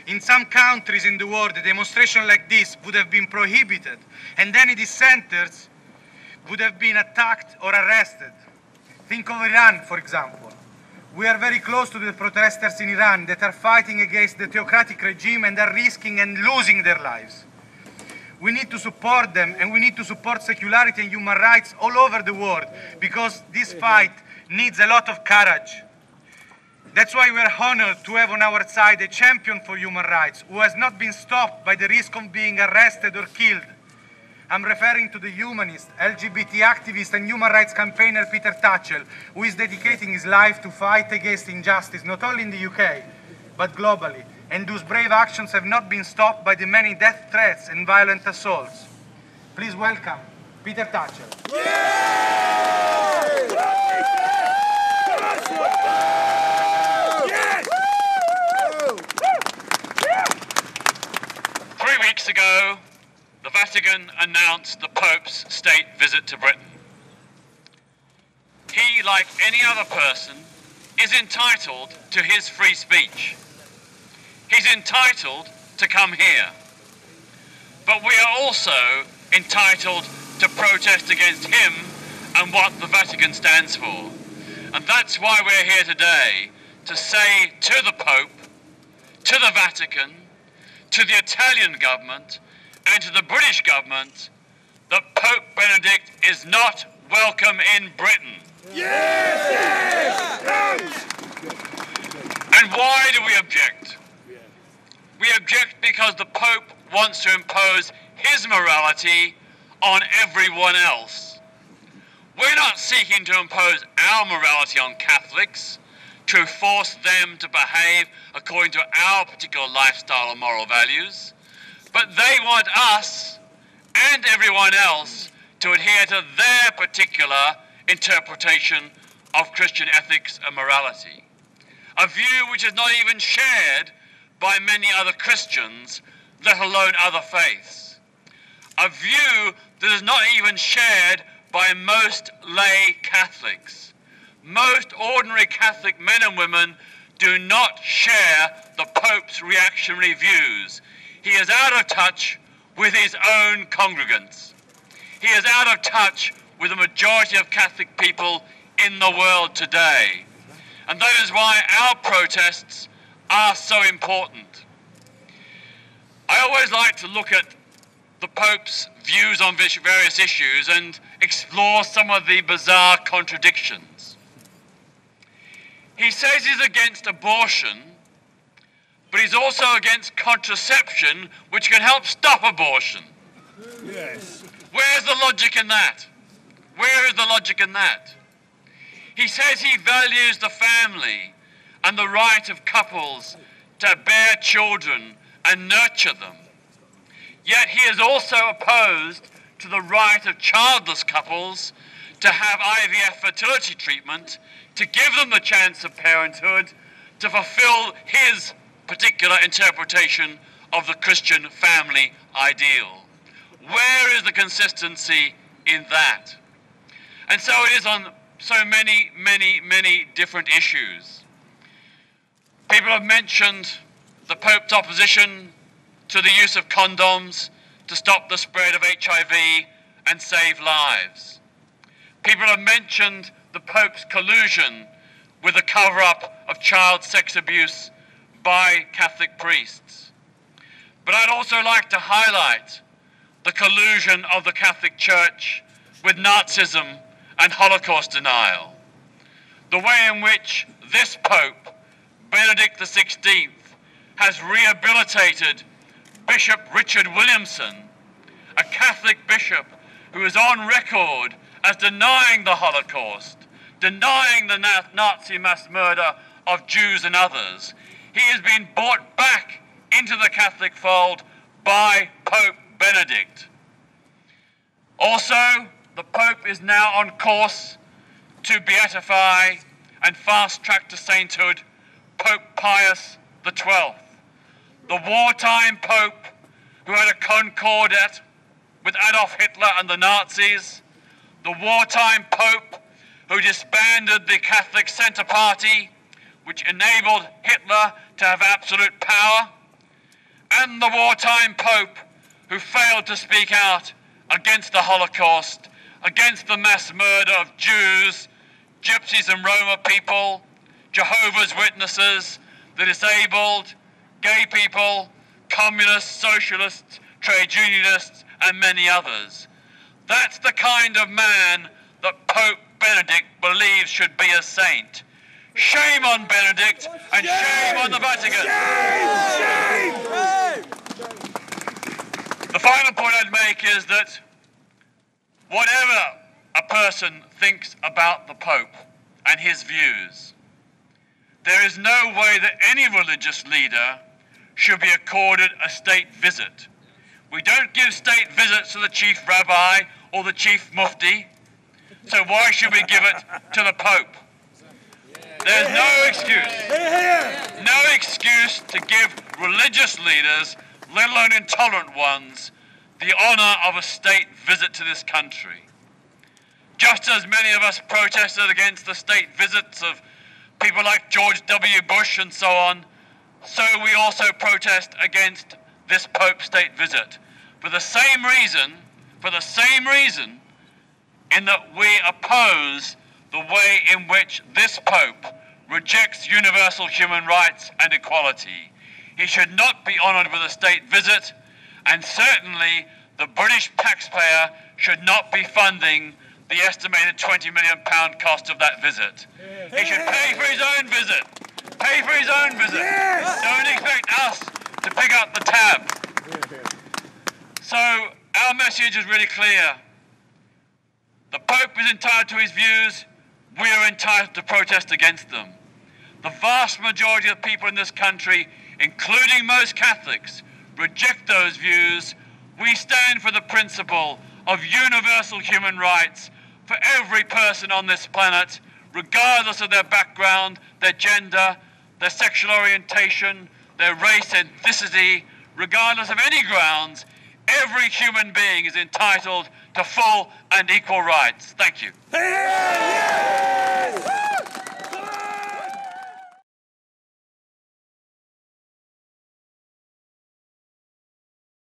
In some countries in the world, a demonstration like this would have been prohibited, and any dissenters would have been attacked or arrested. Think of Iran, for example. We are very close to the protesters in Iran that are fighting against the theocratic regime and are risking and losing their lives. We need to support them, and we need to support secularity and human rights all over the world, because this fight needs a lot of courage. That's why we are honored to have on our side a champion for human rights who has not been stopped by the risk of being arrested or killed. I'm referring to the humanist, LGBT activist and human rights campaigner Peter Tatchell, who is dedicating his life to fight against injustice, not only in the UK, but globally, and whose brave actions have not been stopped by the many death threats and violent assaults. Please welcome Peter Tatchell. Weeks ago, the Vatican announced the Pope's state visit to Britain. He, like any other person, is entitled to his free speech. He's entitled to come here. But we are also entitled to protest against him and what the Vatican stands for. And that's why we're here today, to say to the Pope, to the Vatican, to the Italian government and to the British government that Pope Benedict is not welcome in Britain. Yes! Yes! And why do we object? We object because the Pope wants to impose his morality on everyone else. We're not seeking to impose our morality on Catholics, to force them to behave according to our particular lifestyle or moral values, but they want us and everyone else to adhere to their particular interpretation of Christian ethics and morality. A view which is not even shared by many other Christians, let alone other faiths. A view that is not even shared by most lay Catholics. Most ordinary Catholic men and women do not share the Pope's reactionary views. He is out of touch with his own congregants. He is out of touch with the majority of Catholic people in the world today. And that is why our protests are so important. I always like to look at the Pope's views on various issues and explore some of the bizarre contradictions. He says he's against abortion, but he's also against contraception, which can help stop abortion. Yes. Where's the logic in that? Where is the logic in that? He says he values the family and the right of couples to bear children and nurture them. Yet he is also opposed to the right of childless couples to have IVF fertility treatment, to give them the chance of parenthood, to fulfill his particular interpretation of the Christian family ideal. Where is the consistency in that? And so it is on so many, many, many different issues. People have mentioned the Pope's opposition to the use of condoms to stop the spread of HIV and save lives. People have mentioned the Pope's collusion with the cover-up of child sex abuse by Catholic priests. But I'd also like to highlight the collusion of the Catholic Church with Nazism and Holocaust denial. The way in which this Pope, Benedict XVI, has rehabilitated Bishop Richard Williamson, a Catholic bishop who is on record as denying the Holocaust, denying the Nazi mass murder of Jews and others. He has been brought back into the Catholic fold by Pope Benedict. Also, the Pope is now on course to beatify and fast-track to sainthood Pope Pius XII, the wartime Pope who had a concordat with Adolf Hitler and the Nazis, the wartime Pope who disbanded the Catholic Centre Party, which enabled Hitler to have absolute power, and the wartime Pope who failed to speak out against the Holocaust, against the mass murder of Jews, Gypsies and Roma people, Jehovah's Witnesses, the disabled, gay people, communists, socialists, trade unionists, and many others. That's the kind of man that Pope Benedict believes should be a saint. Shame on Benedict and shame on the Vatican. Shame! The final point I'd make is that whatever a person thinks about the Pope and his views, there is no way that any religious leader should be accorded a state visit. We don't give state visits to the chief rabbi or the chief mufti, so why should we give it to the Pope? There's no excuse to give religious leaders, let alone intolerant ones, the honor of a state visit to this country. Just as many of us protested against the state visits of people like George W. Bush and so on, so we also protest against this Pope state visit. For the same reason in that we oppose the way in which this Pope rejects universal human rights and equality. He should not be honoured with a state visit, and certainly the British taxpayer should not be funding the estimated £20 million cost of that visit. He should pay for his own visit. Pay for his own visit. Yes. Don't expect us to pick up the tab. So our message is really clear. The Pope is entitled to his views. We are entitled to protest against them. The vast majority of people in this country, including most Catholics, reject those views. We stand for the principle of universal human rights for every person on this planet, regardless of their background, their gender, their sexual orientation, their race, ethnicity, regardless of any grounds. Every human being is entitled to full and equal rights. Thank you.